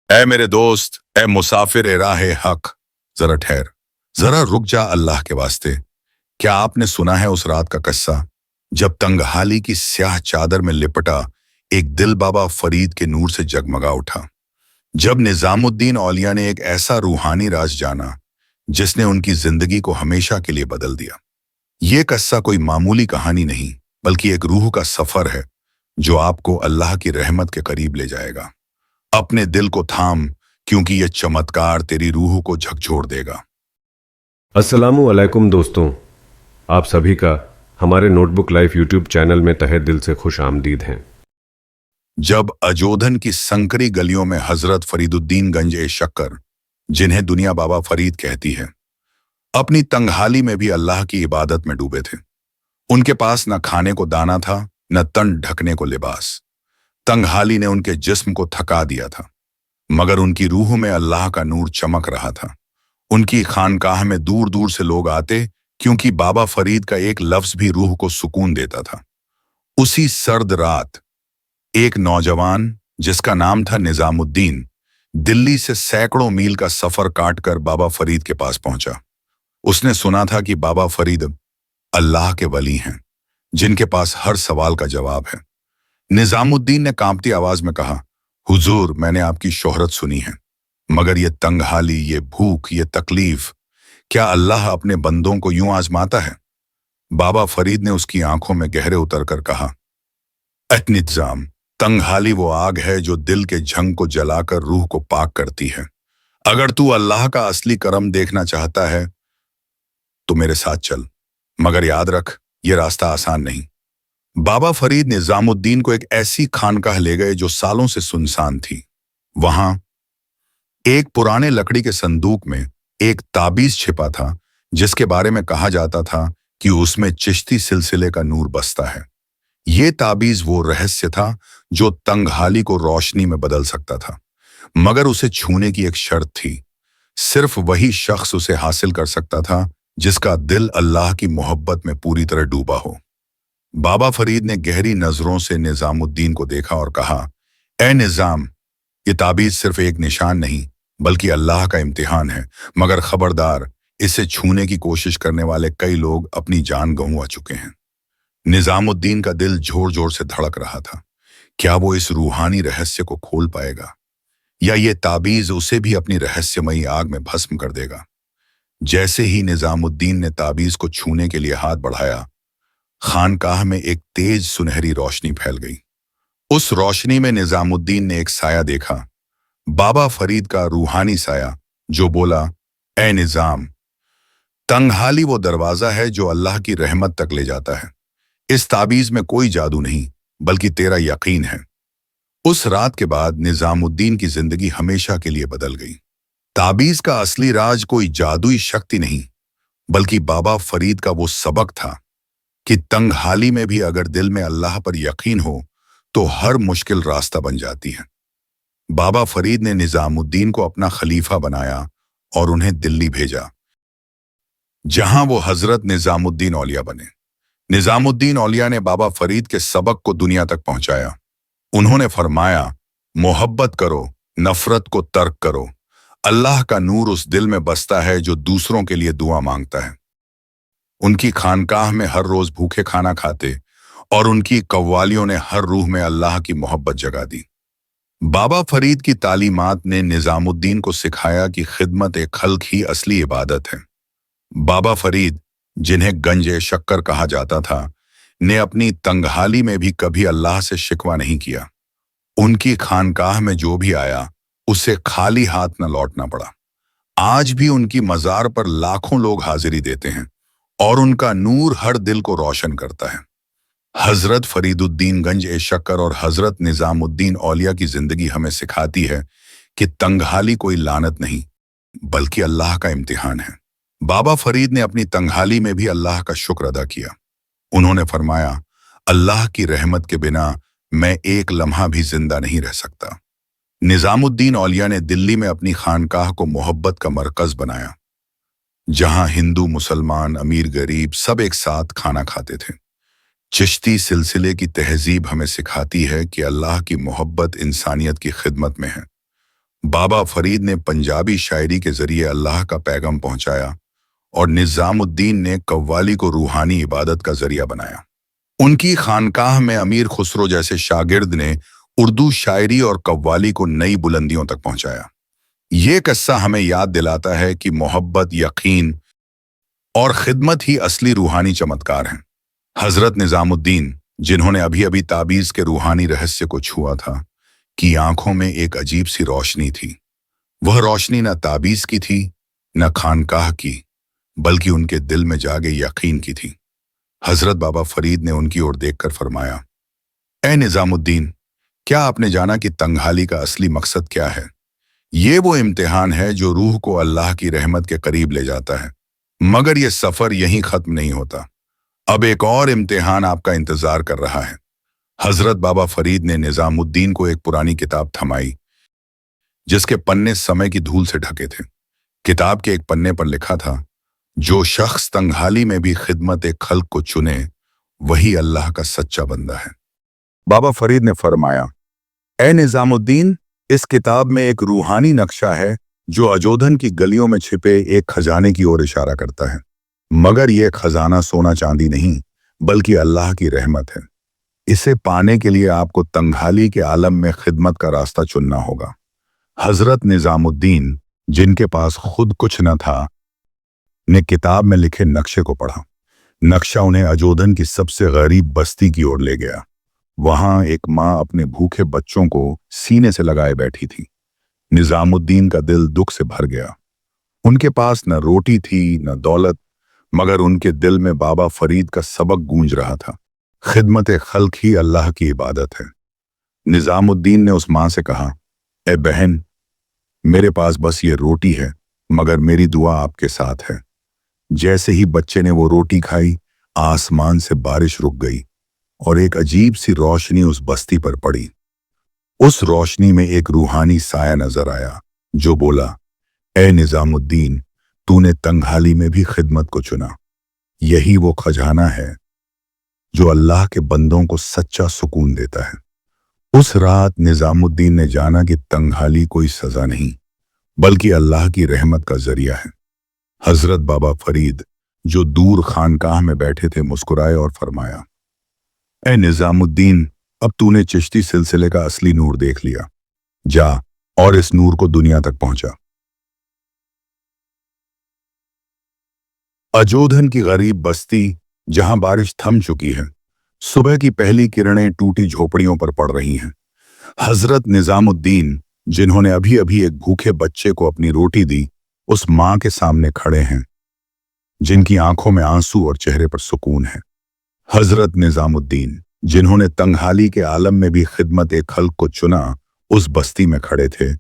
ए मेरे दोस्त, ए मुसाफिर ए राह हक, जरा ठहर, जरा रुक जा अल्लाह के वास्ते। क्या आपने सुना है उस रात का किस्सा जब तंगहाली की स्याह चादर में लिपटा एक दिल बाबा फरीद के नूर से जगमगा उठा। जब निजामुद्दीन औलिया ने एक ऐसा रूहानी राज जाना जिसने उनकी जिंदगी को हमेशा के लिए बदल दिया। ये किस्सा कोई मामूली कहानी नहीं, बल्कि एक रूह का सफर है जो आपको अल्लाह की रहमत के करीब ले जाएगा। अपने दिल को थाम, क्योंकि ये चमत्कार तेरी रूह को झकझोर देगा। अस्सलामु अलैकुम दोस्तों, आप सभी का हमारे नोटबुक लाइफ यूट्यूब चैनल में तहे दिल से खुश आमदीद हैं। जब अजोधन की संकरी गलियों में हजरत फरीदुद्दीन गंज ए शक्कर, जिन्हें दुनिया बाबा फरीद कहती है, अपनी तंगहाली में भी अल्लाह की इबादत में डूबे थे। उनके पास न खाने को दाना था, न तन ढकने को लिबास। तंगहाली ने उनके जिस्म को थका दिया था, मगर उनकी रूह में अल्लाह का नूर चमक रहा था। उनकी खानकाह में दूर दूर से लोग आते, क्योंकि बाबा फरीद का एक लफ्ज भी रूह को सुकून देता था। उसी सर्द रात एक नौजवान, जिसका नाम था निजामुद्दीन, दिल्ली से सैकड़ों मील का सफर काटकर बाबा फरीद के पास पहुंचा। उसने सुना था कि बाबा फरीद अल्लाह के वली हैं, जिनके पास हर सवाल का जवाब है। निजामुद्दीन ने कांपती आवाज में कहा, हुजूर, मैंने आपकी शोहरत सुनी है, मगर ये तंगहाली, ये भूख, ये तकलीफ, क्या अल्लाह अपने बंदों को यूं आजमाता है? बाबा फरीद ने उसकी आंखों में गहरे उतरकर कहा, निजाम, तंगहाली वो आग है जो दिल के झंग को जलाकर रूह को पाक करती है। अगर तू अल्लाह का असली करम देखना चाहता है तो मेरे साथ चल, मगर याद रख, ये रास्ता आसान नहीं। बाबा फरीद निजामुद्दीन को एक ऐसी खानकाह ले गए जो सालों से सुनसान थी। वहां एक पुराने लकड़ी के संदूक में एक ताबीज छिपा था, जिसके बारे में कहा जाता था कि उसमें चिश्ती सिलसिले का नूर बसता है। ये ताबीज वो रहस्य था जो तंगहाली को रोशनी में बदल सकता था, मगर उसे छूने की एक शर्त थी। सिर्फ वही शख्स उसे हासिल कर सकता था जिसका दिल अल्लाह की मोहब्बत में पूरी तरह डूबा हो। बाबा फरीद ने गहरी नजरों से निजामुद्दीन को देखा और कहा, ए निजाम, ये ताबीज सिर्फ एक निशान नहीं, बल्कि अल्लाह का इम्तिहान है। मगर खबरदार, इसे छूने की कोशिश करने वाले कई लोग अपनी जान गंवा चुके हैं। निजामुद्दीन का दिल जोर जोर से धड़क रहा था। क्या वो इस रूहानी रहस्य को खोल पाएगा, या ये ताबीज उसे भी अपनी रहस्यमयी आग में भस्म कर देगा? जैसे ही निजामुद्दीन ने ताबीज को छूने के लिए हाथ बढ़ाया, खानकाह में एक तेज सुनहरी रोशनी फैल गई। उस रोशनी में निजामुद्दीन ने एक साया देखा, बाबा फरीद का रूहानी साया, जो बोला, ए निजाम, तंगहाली वो दरवाजा है जो अल्लाह की रहमत तक ले जाता है। इस ताबीज में कोई जादू नहीं, बल्कि तेरा यकीन है। उस रात के बाद निजामुद्दीन की जिंदगी हमेशा के लिए बदल गई। ताबीज का असली राज कोई जादुई शक्ति नहीं, बल्कि बाबा फरीद का वो सबक था कि तंगहाली में भी अगर दिल में अल्लाह पर यकीन हो तो हर मुश्किल रास्ता बन जाती है। बाबा फरीद ने निजामुद्दीन को अपना खलीफा बनाया और उन्हें दिल्ली भेजा, जहां वो हजरत निजामुद्दीन औलिया बने। निजामुद्दीन औलिया ने बाबा फरीद के सबक को दुनिया तक पहुंचाया। उन्होंने फरमाया, मोहब्बत करो, नफरत को तर्क करो। अल्लाह का नूर उस दिल में बसता है जो दूसरों के लिए दुआ मांगता है। उनकी खानकाह में हर रोज भूखे खाना खाते और उनकी कव्वालियों ने हर रूह में अल्लाह की मोहब्बत जगा दी। बाबा फरीद की तालीमात ने निजामुद्दीन को सिखाया कि खिदमत एक खल्क ही असली इबादत है। बाबा फरीद, जिन्हें गंज ए शक्कर कहा जाता था, ने अपनी तंगहाली में भी कभी अल्लाह से शिकवा नहीं किया। उनकी खानकाह में जो भी आया, उसे खाली हाथ न लौटना पड़ा। आज भी उनकी मजार पर लाखों लोग हाजिरी देते हैं और उनका नूर हर दिल को रोशन करता है। हजरत फरीदुद्दीन गंज ए शक्कर और हजरत निजामुद्दीन औलिया की जिंदगी हमें सिखाती है कि तंगहाली कोई लानत नहीं, बल्कि अल्लाह का इम्तिहान है। बाबा फरीद ने अपनी तंगहाली में भी अल्लाह का शुक्र अदा किया। उन्होंने फरमाया, अल्लाह की रहमत के बिना मैं एक लम्हा भी जिंदा नहीं रह सकता। निजामुद्दीन औलिया ने दिल्ली में अपनी खानकाह को मोहब्बत का मरकज बनाया, जहां हिंदू, मुसलमान, अमीर, गरीब सब एक साथ खाना खाते थे। चिश्ती सिलसिले की तहजीब हमें सिखाती है कि अल्लाह की मोहब्बत इंसानियत की खिदमत में है। बाबा फरीद ने पंजाबी शायरी के जरिए अल्लाह का पैगाम पहुंचाया और निजामुद्दीन ने कव्वाली को रूहानी इबादत का जरिया बनाया। उनकी खानकाह में अमीर खुसरो जैसे शागिर्द ने उर्दू शायरी और कव्वाली को नई बुलंदियों तक पहुंचाया। ये किस्सा हमें याद दिलाता है कि मोहब्बत, यकीन और खिदमत ही असली रूहानी चमत्कार हैं। हजरत निजामुद्दीन, जिन्होंने अभी अभी ताबीज के रूहानी रहस्य को छुआ था, की आंखों में एक अजीब सी रोशनी थी। वह रोशनी न ताबीज की थी, न खानकाह की, बल्कि उनके दिल में जागे यकीन की थी। हजरत बाबा फरीद ने उनकी ओर देखकर फरमाया, ए निजामुद्दीन, क्या आपने जाना कि तंगहाली का असली मकसद क्या है? ये वो इम्तिहान है जो रूह को अल्लाह की रहमत के करीब ले जाता है। मगर यह सफर यहीं खत्म नहीं होता। अब एक और इम्तिहान आपका इंतजार कर रहा है। हजरत बाबा फरीद ने निजामुद्दीन को एक पुरानी किताब थमाई, जिसके पन्ने समय की धूल से ढके थे। किताब के एक पन्ने पर लिखा था, जो शख्स तंगहाली में भी खिदमत खल्क को चुने, वही अल्लाह का सच्चा बंदा है। बाबा फरीद ने फरमाया, ए निजामुद्दीन, इस किताब में एक रूहानी नक्शा है जो अजोधन की गलियों में छिपे एक खजाने की ओर इशारा करता है। मगर यह खजाना सोना चांदी नहीं, बल्कि अल्लाह की रहमत है। इसे पाने के लिए आपको तंगहाली के आलम में खिदमत का रास्ता चुनना होगा। हजरत निजामुद्दीन, जिनके पास खुद कुछ न था, ने किताब में लिखे नक्शे को पढ़ा। नक्शा उन्हें अजोधन की सबसे गरीब बस्ती की ओर ले गया। वहां एक माँ अपने भूखे बच्चों को सीने से लगाए बैठी थी। निजामुद्दीन का दिल दुख से भर गया। उनके पास न रोटी थी न दौलत, मगर उनके दिल में बाबा फरीद का सबक गूंज रहा था, खिदमत खल्क ही अल्लाह की इबादत है। निजामुद्दीन ने उस माँ से कहा, ए बहन, मेरे पास बस ये रोटी है, मगर मेरी दुआ आपके साथ है। जैसे ही बच्चे ने वो रोटी खाई, आसमान से बारिश रुक गई और एक अजीब सी रोशनी उस बस्ती पर पड़ी। उस रोशनी में एक रूहानी साया नजर आया जो बोला, ए निजामुद्दीन, तूने तंगहाली में भी खिदमत को चुना। यही वो खजाना है जो अल्लाह के बंदों को सच्चा सुकून देता है। उस रात निजामुद्दीन ने जाना कि तंगहाली कोई सजा नहीं, बल्कि अल्लाह की रहमत का जरिया है। हजरत बाबा फरीद, जो दूर खानकाह में बैठे थे, मुस्कुराए और फरमाया, ए निजामुद्दीन, अब तूने चिश्ती सिलसिले का असली नूर देख लिया। जा और इस नूर को दुनिया तक पहुंचा। अजोधन की गरीब बस्ती, जहां बारिश थम चुकी है, सुबह की पहली किरणें टूटी झोपड़ियों पर पड़ रही हैं। हजरत निजामुद्दीन, जिन्होंने अभी अभी एक भूखे बच्चे को अपनी रोटी दी, उस मां के सामने खड़े हैं, जिनकी आंखों में आंसू और चेहरे पर सुकून है। हजरत निजामुद्दीन, जिन्होंने तंगहाली के आलम में भी खिदमत खल्क को चुना, उस बस्ती में खड़े थे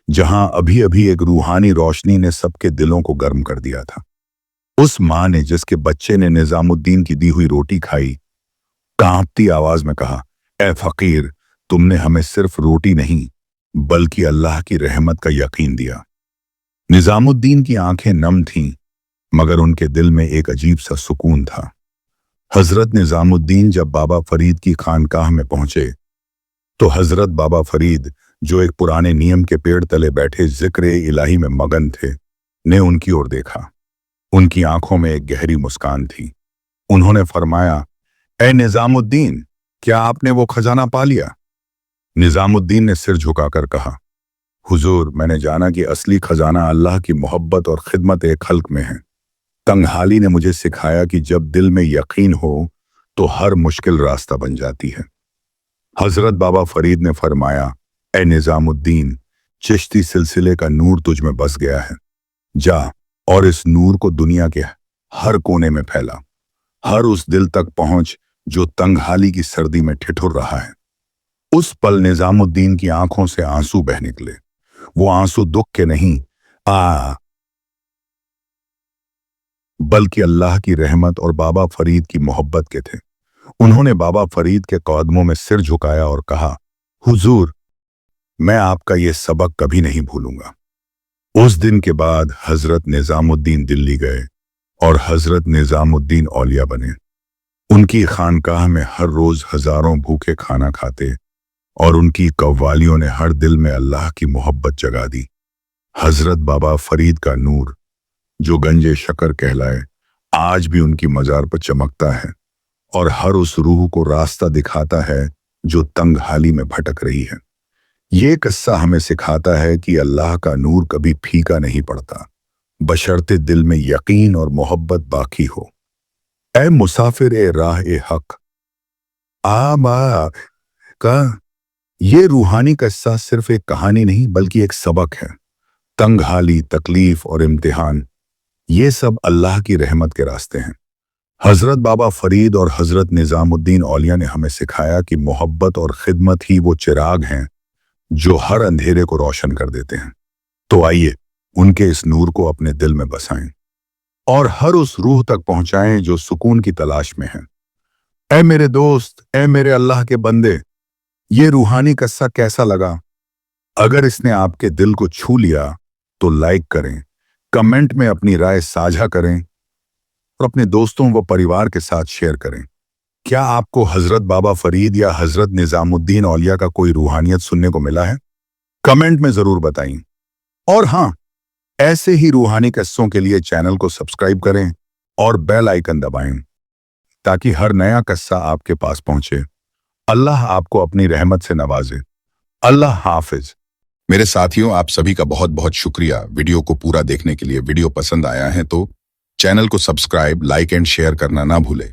जहां अभी अभी एक रूहानी रोशनी ने सबके दिलों को गर्म कर दिया था। उस मां ने, जिसके बच्चे ने निजामुद्दीन की दी हुई रोटी खाई, कांपती आवाज में कहा, ए फकीर, तुमने हमें सिर्फ रोटी नहीं, बल्कि अल्लाह की रहमत का यकीन दिया। निजामुद्दीन की आंखें नम थीं, मगर उनके दिल में एक अजीब सा सुकून था। हजरत निजामुद्दीन जब बाबा फरीद की खानकाह में पहुंचे, तो हजरत बाबा फरीद, जो एक पुराने नियम के पेड़ तले बैठे जिक्र इलाही में मगन थे, ने उनकी ओर देखा। उनकी आंखों में एक गहरी मुस्कान थी। उन्होंने फरमाया, ए निजामुद्दीन, क्या आपने वो खजाना पा लिया? निजामुद्दीन ने सिर झुकाकर कहा, हुजूर, मैंने जाना कि असली खजाना अल्लाह की मोहब्बत और खिदमत खल्क में है। तंगहाली ने मुझे सिखाया कि जब दिल में यकीन हो तो हर मुश्किल रास्ता बन जाती है। हजरत बाबा फरीद ने फरमाया, ए निजामुद्दीन, चिश्ती सिलसिले का नूर तुझ में बस गया है। जा और इस नूर को दुनिया के हर कोने में फैला। हर उस दिल तक पहुंच जो तंगहाली की सर्दी में ठिठुर रहा है। उस पल निजामुद्दीन की आंखों से आंसू बह निकले। वो आंसू दुख के नहीं, बल्कि अल्लाह की रहमत और बाबा फरीद की मोहब्बत के थे। उन्होंने बाबा फरीद के कदमों में सिर झुकाया और कहा, हुजूर, मैं आपका ये सबक कभी नहीं भूलूंगा। उस दिन के बाद हजरत निजामुद्दीन दिल्ली गए और हजरत निजामुद्दीन औलिया बने। उनकी खानकाह में हर रोज हजारों भूखे खाना खाते और उनकी कव्वालियों ने हर दिल में अल्लाह की मोहब्बत जगा दी। हजरत बाबा फरीद का नूर, जो गंजे शकर कहलाए, आज भी उनकी मजार पर चमकता है और हर उस रूह को रास्ता दिखाता है जो तंग हाली में भटक रही है। ये किस्सा हमें सिखाता है कि अल्लाह का नूर कभी फीका नहीं पड़ता, बशर्ते दिल में यकीन और मोहब्बत बाकी हो। ए मुसाफिर ए राह ए हक आबा का ये रूहानी किस्सा सिर्फ एक कहानी नहीं बल्कि एक सबक है। तंग हाली, तकलीफ और इम्तिहान, ये सब अल्लाह की रहमत के रास्ते हैं। हजरत बाबा फरीद और हजरत निजामुद्दीन औलिया ने हमें सिखाया कि मोहब्बत और खिदमत ही वो चिराग हैं जो हर अंधेरे को रोशन कर देते हैं। तो आइए उनके इस नूर को अपने दिल में बसाएं और हर उस रूह तक पहुंचाएं जो सुकून की तलाश में है। ए मेरे दोस्त, ए मेरे अल्लाह के बंदे, ये रूहानी किस्सा कैसा लगा? अगर इसने आपके दिल को छू लिया तो लाइक करें, कमेंट में अपनी राय साझा करें और अपने दोस्तों व परिवार के साथ शेयर करें। क्या आपको हजरत बाबा फरीद या हजरत निजामुद्दीन औलिया का कोई रूहानियत सुनने को मिला है? कमेंट में जरूर बताएं। और हाँ, ऐसे ही रूहानी किस्सों के लिए चैनल को सब्सक्राइब करें और बेल आइकन दबाएं ताकि हर नया किस्सा आपके पास पहुंचे। अल्लाह आपको अपनी रहमत से नवाजे। अल्लाह हाफिज। मेरे साथियों, आप सभी का बहुत बहुत शुक्रिया वीडियो को पूरा देखने के लिए। वीडियो पसंद आया है तो चैनल को सब्सक्राइब, लाइक एंड शेयर करना ना भूलें।